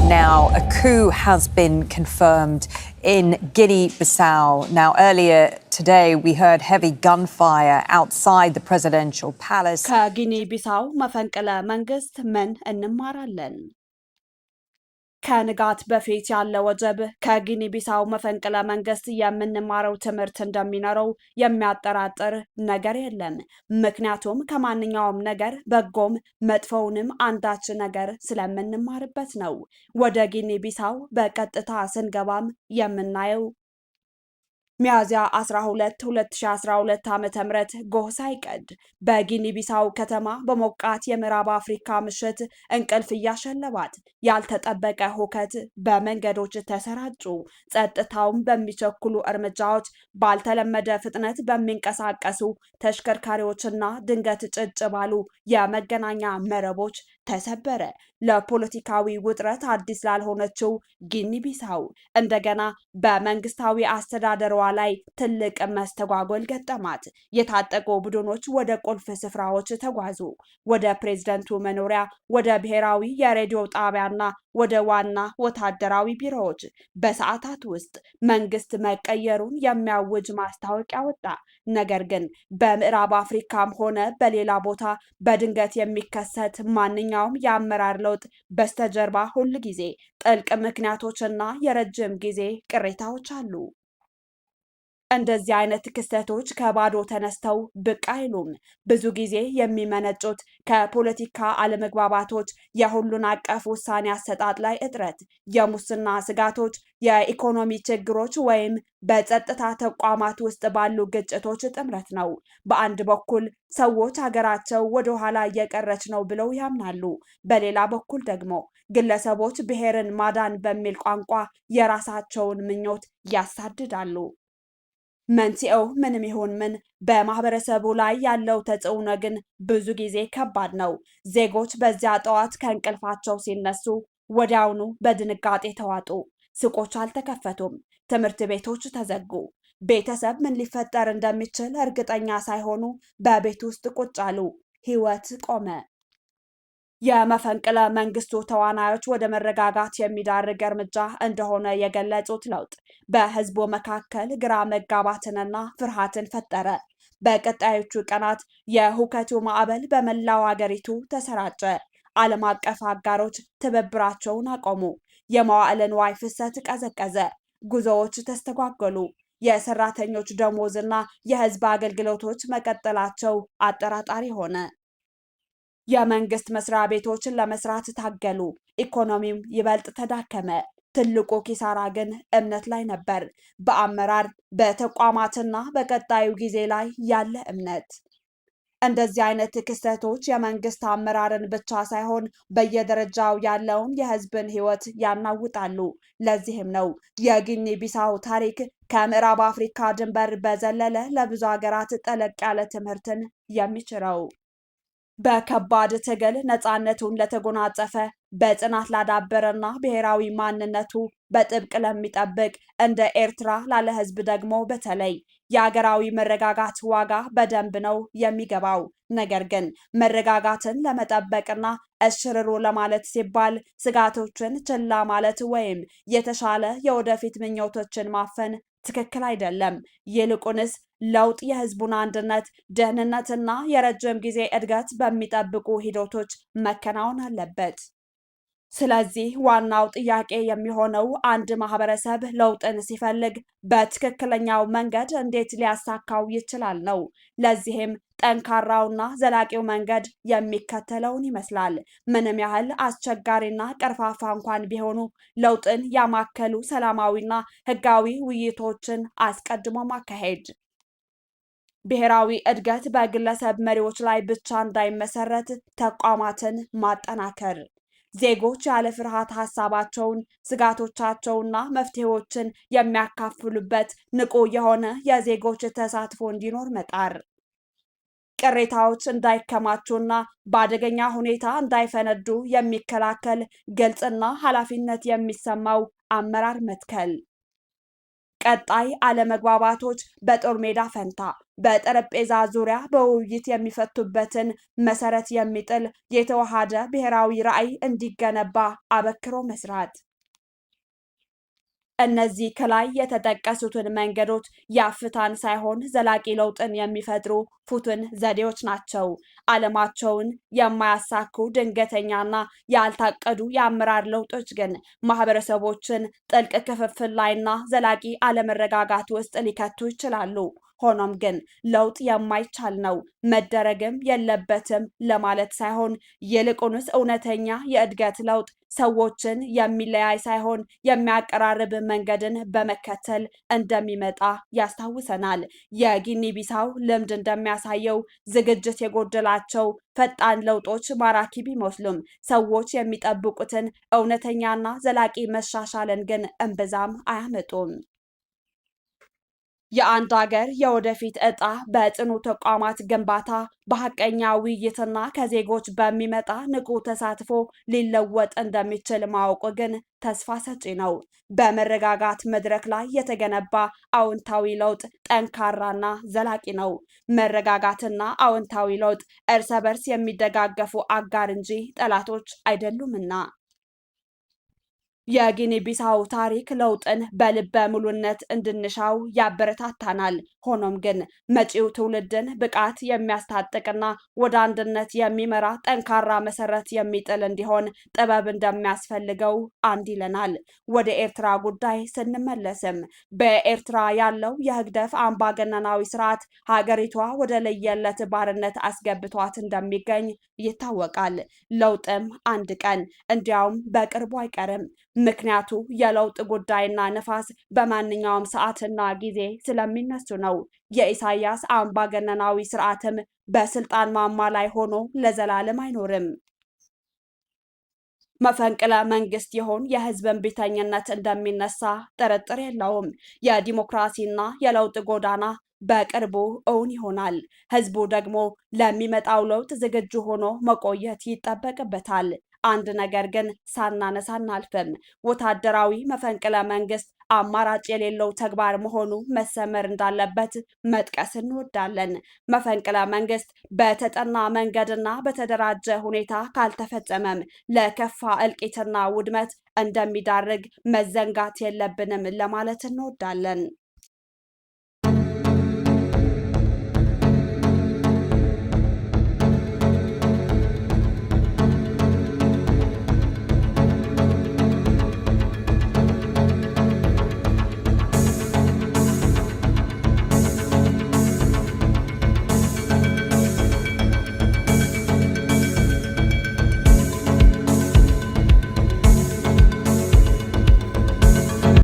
Now, a coup has been confirmed in Guinea-Bissau. Now, earlier today, we heard heavy gunfire outside the presidential palace. ከጊኒ ቢሳው መፈንቅለ መንግስት ምን እንማራለን? ከንጋት በፊት ያለ ወጀብ ከጊኒ ቢሳው መፈንቅለ መንግስት የምንማረው ትምህርት እንደሚኖረው የሚያጠራጥር ነገር የለም። ምክንያቱም ከማንኛውም ነገር በጎም መጥፎውንም አንዳች ነገር ስለምንማርበት ነው። ወደ ጊኒ ቢሳው በቀጥታ ስንገባም የምናየው ሚያዝያ 12 2012 ዓ.ም ጎህ ሳይቀድ በጊኒ ቢሳው ከተማ በሞቃት የምዕራብ አፍሪካ ምሽት እንቅልፍ እያሸለባት ያልተጠበቀ ሁከት በመንገዶች ተሰራጩ። ጸጥታውን በሚቸኩሉ እርምጃዎች ባልተለመደ ፍጥነት በሚንቀሳቀሱ ተሽከርካሪዎችና ድንገት ጭጭ ባሉ የመገናኛ መረቦች ተሰበረ። ለፖለቲካዊ ውጥረት አዲስ ላልሆነችው ጊኒ ቢሳው እንደገና በመንግስታዊ አስተዳደሯ ላይ ትልቅ መስተጓጎል ገጠማት። የታጠቁ ቡድኖች ወደ ቁልፍ ስፍራዎች ተጓዙ። ወደ ፕሬዝደንቱ መኖሪያ፣ ወደ ብሔራዊ የሬዲዮ ጣቢያና ወደ ዋና ወታደራዊ ቢሮዎች። በሰዓታት ውስጥ መንግስት መቀየሩን የሚያውጅ ማስታወቂያ ወጣ። ነገር ግን በምዕራብ አፍሪካም ሆነ በሌላ ቦታ በድንገት የሚከሰት ማንኛውም የአመራር ለውጥ በስተጀርባ ሁል ጊዜ ጥልቅ ምክንያቶችና የረጅም ጊዜ ቅሬታዎች አሉ። እንደዚህ አይነት ክስተቶች ከባዶ ተነስተው ብቅ አይሉም። ብዙ ጊዜ የሚመነጩት ከፖለቲካ አለመግባባቶች፣ የሁሉን አቀፍ ውሳኔ አሰጣጥ ላይ እጥረት፣ የሙስና ስጋቶች፣ የኢኮኖሚ ችግሮች ወይም በጸጥታ ተቋማት ውስጥ ባሉ ግጭቶች ጥምረት ነው። በአንድ በኩል ሰዎች ሀገራቸው ወደ ኋላ እየቀረች ነው ብለው ያምናሉ። በሌላ በኩል ደግሞ ግለሰቦች ብሔርን ማዳን በሚል ቋንቋ የራሳቸውን ምኞት ያሳድዳሉ። መንስኤው ምንም ይሁን ምን በማህበረሰቡ ላይ ያለው ተጽዕኖ ግን ብዙ ጊዜ ከባድ ነው። ዜጎች በዚያ ጠዋት ከእንቅልፋቸው ሲነሱ ወዲያውኑ በድንጋጤ ተዋጡ። ሱቆች አልተከፈቱም፣ ትምህርት ቤቶች ተዘጉ። ቤተሰብ ምን ሊፈጠር እንደሚችል እርግጠኛ ሳይሆኑ በቤት ውስጥ ቁጭ አሉ። ህይወት ቆመ። የመፈንቅለ መንግስቱ ተዋናዮች ወደ መረጋጋት የሚዳርግ እርምጃ እንደሆነ የገለጹት ለውጥ በህዝቡ መካከል ግራ መጋባትንና ፍርሃትን ፈጠረ። በቀጣዮቹ ቀናት የሁከቱ ማዕበል በመላው አገሪቱ ተሰራጨ። ዓለም አቀፍ አጋሮች ትብብራቸውን አቆሙ። የመዋዕለ ንዋይ ፍሰት ቀዘቀዘ። ጉዞዎች ተስተጓጎሉ። የሰራተኞች ደሞዝና የህዝብ አገልግሎቶች መቀጠላቸው አጠራጣሪ ሆነ። የመንግስት መስሪያ ቤቶችን ለመስራት ታገሉ። ኢኮኖሚም ይበልጥ ተዳከመ። ትልቁ ኪሳራ ግን እምነት ላይ ነበር። በአመራር በተቋማትና በቀጣዩ ጊዜ ላይ ያለ እምነት። እንደዚህ አይነት ክስተቶች የመንግስት አመራርን ብቻ ሳይሆን በየደረጃው ያለውን የህዝብን ህይወት ያናውጣሉ። ለዚህም ነው የጊኒ ቢሳው ታሪክ ከምዕራብ አፍሪካ ድንበር በዘለለ ለብዙ ሀገራት ጠለቅ ያለ ትምህርትን የሚችረው። በከባድ ትግል ነፃነቱን ለተጎናጸፈ፣ በጽናት ላዳበረና ብሔራዊ ማንነቱ በጥብቅ ለሚጠብቅ እንደ ኤርትራ ላለ ህዝብ ደግሞ በተለይ የአገራዊ መረጋጋት ዋጋ በደንብ ነው የሚገባው። ነገር ግን መረጋጋትን ለመጠበቅና እሽርሩ ለማለት ሲባል ስጋቶችን ችላ ማለት ወይም የተሻለ የወደፊት ምኞቶችን ማፈን ትክክል አይደለም። ይልቁንስ ለውጥ የህዝቡን አንድነት፣ ደህንነትና የረጅም ጊዜ እድገት በሚጠብቁ ሂደቶች መከናወን አለበት። ስለዚህ ዋናው ጥያቄ የሚሆነው አንድ ማህበረሰብ ለውጥን ሲፈልግ በትክክለኛው መንገድ እንዴት ሊያሳካው ይችላል ነው። ለዚህም ጠንካራውና ዘላቂው መንገድ የሚከተለውን ይመስላል። ምንም ያህል አስቸጋሪና ቀርፋፋ እንኳን ቢሆኑ ለውጥን ያማከሉ ሰላማዊና ህጋዊ ውይይቶችን አስቀድሞ ማካሄድ። ብሔራዊ እድገት በግለሰብ መሪዎች ላይ ብቻ እንዳይመሰረት ተቋማትን ማጠናከር። ዜጎች ያለ ፍርሃት ሀሳባቸውን፣ ስጋቶቻቸውና መፍትሄዎችን የሚያካፍሉበት ንቁ የሆነ የዜጎች ተሳትፎ እንዲኖር መጣር። ቅሬታዎች እንዳይከማቹና በአደገኛ ሁኔታ እንዳይፈነዱ የሚከላከል ግልጽና ኃላፊነት የሚሰማው አመራር መትከል። ቀጣይ አለመግባባቶች በጦር ሜዳ ፈንታ በጠረጴዛ ዙሪያ በውይይት የሚፈቱበትን መሰረት የሚጥል የተዋሃደ ብሔራዊ ራዕይ እንዲገነባ አበክሮ መስራት። እነዚህ ከላይ የተጠቀሱትን መንገዶች የአፍታን ሳይሆን ዘላቂ ለውጥን የሚፈጥሩ ፍቱን ዘዴዎች ናቸው። ዓለማቸውን የማያሳኩ ድንገተኛና ያልታቀዱ የአመራር ለውጦች ግን ማህበረሰቦችን ጥልቅ ክፍፍል ላይና ዘላቂ አለመረጋጋት ውስጥ ሊከቱ ይችላሉ። ሆኖም ግን ለውጥ የማይቻል ነው መደረግም የለበትም ለማለት ሳይሆን ይልቁንስ እውነተኛ የእድገት ለውጥ ሰዎችን የሚለያይ ሳይሆን የሚያቀራርብ መንገድን በመከተል እንደሚመጣ ያስታውሰናል። የጊኒ ቢሳው ልምድ እንደሚያሳየው ዝግጅት የጎደላቸው ፈጣን ለውጦች ማራኪ ቢመስሉም ሰዎች የሚጠብቁትን እውነተኛና ዘላቂ መሻሻልን ግን እምብዛም አያመጡም። የአንድ ሀገር የወደፊት ዕጣ በጽኑ ተቋማት ግንባታ፣ በሐቀኛ ውይይትና ከዜጎች በሚመጣ ንቁ ተሳትፎ ሊለወጥ እንደሚችል ማወቁ ግን ተስፋ ሰጪ ነው። በመረጋጋት መድረክ ላይ የተገነባ አዎንታዊ ለውጥ ጠንካራና ዘላቂ ነው። መረጋጋትና አዎንታዊ ለውጥ እርስ በርስ የሚደጋገፉ አጋር እንጂ ጠላቶች አይደሉምና። የጊኒ ቢሳው ታሪክ ለውጥን በልበ ሙሉነት እንድንሻው ያበረታታናል። ሆኖም ግን መጪው ትውልድን ብቃት የሚያስታጥቅና ወደ አንድነት የሚመራ ጠንካራ መሰረት የሚጥል እንዲሆን ጥበብ እንደሚያስፈልገው አንድ ይለናል። ወደ ኤርትራ ጉዳይ ስንመለስም በኤርትራ ያለው የህግደፍ አምባገነናዊ ስርዓት ሀገሪቷ ወደ ለየለት ባርነት አስገብቷት እንደሚገኝ ይታወቃል። ለውጥም አንድ ቀን እንዲያውም በቅርቡ አይቀርም። ምክንያቱ የለውጥ ጉዳይና ነፋስ በማንኛውም ሰዓትና ጊዜ ስለሚነሱ ነው። የኢሳያስ አምባገነናዊ ስርዓትም በስልጣን ማማ ላይ ሆኖ ለዘላለም አይኖርም። መፈንቅለ መንግስት ይሆን የህዝብን ቢተኝነት እንደሚነሳ ጥርጥር የለውም። የዲሞክራሲና የለውጥ ጎዳና በቅርቡ እውን ይሆናል። ህዝቡ ደግሞ ለሚመጣው ለውጥ ዝግጁ ሆኖ መቆየት ይጠበቅበታል። አንድ ነገር ግን ሳናነሳ አናልፍም። ወታደራዊ መፈንቅለ መንግስት አማራጭ የሌለው ተግባር መሆኑ መሰመር እንዳለበት መጥቀስ እንወዳለን። መፈንቅለ መንግስት በተጠና መንገድና በተደራጀ ሁኔታ ካልተፈጸመም ለከፋ እልቂትና ውድመት እንደሚዳርግ መዘንጋት የለብንም ለማለት እንወዳለን።